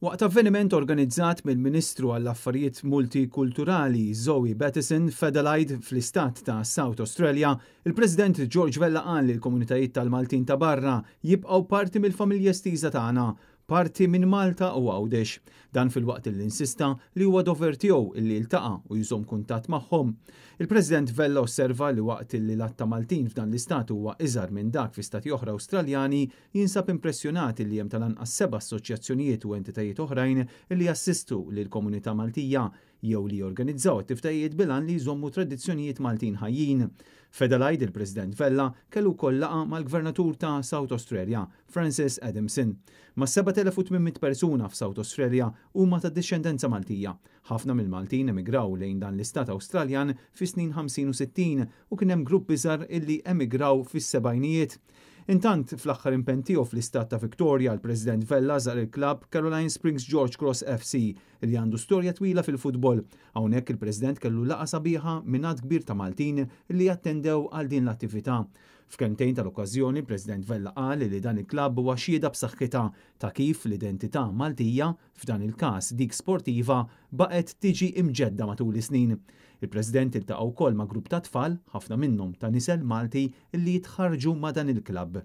Waqt avveniment organizzat mill-Ministru għall-Affarijiet Multikulturali Zoe Battison f'Adelaide fl-istat ta' South Australia, il-President George Vella qal li l-komunitajiet tal-Maltin ta' barra jibqgħu parti mill-familja stiża tagħna, parti minn Malta u Għawdex. Dan fil-waqt li insista li huwa dover tiegħu illi jiltaqa' u jżomm kuntatt magħhom. Il-President Vella osserva li waqt li l-att ta' Maltin f'dan l-istat huwa iżgħar minn dak fi stati oħra Awstraljani, jinsab impressjonati li hemm tal-anqas 7 assoċjazzjonijiet u entitajiet oħrajn li jassistu lil komunità Maltija jew li jorganizzaw attivitajiet bilan li jżommu tradizzjonijiet Maltin ħajjin. F'Adelaide il-President Vella kellu wkoll laqa mal-Gvernatur ta' South Australia, Francis Adamson. Ma' 7,800 persuna f'South Australia huma ta' discendenza Maltija. Ħafna mill-Maltin emigraw lejn dan l-istat Awstraljan fis-snin 50 u 60 u kien hemm grupp iżgħar illi emigraw fis-sebgħinijiet. Intant fl-aħħar impenn tiegħu fl-istat ta' Victoria l-President Vella żar il-klabb Caroline Springs George Cross FC li għandu storja twila fil-futbol. Hawnhekk il-President kellu laqa sabiħa minn għadd kbir ta' Maltin li jattendew għal din l-attività. F'kemmtejn tal-okkażjoni il-President Vella qal li dan il-klabb huwa xhieda b'saħħitha ta' kif l-identità Maltija, f'dan il-każ dik sportiva, baqgħet tiġi imġedda matul is-snin. Il-President iltaqa' wkoll ma' grupp ta' tfal, ħafna minnhom ta' nisel Malti li jitħarġu ma' dan il-klabb.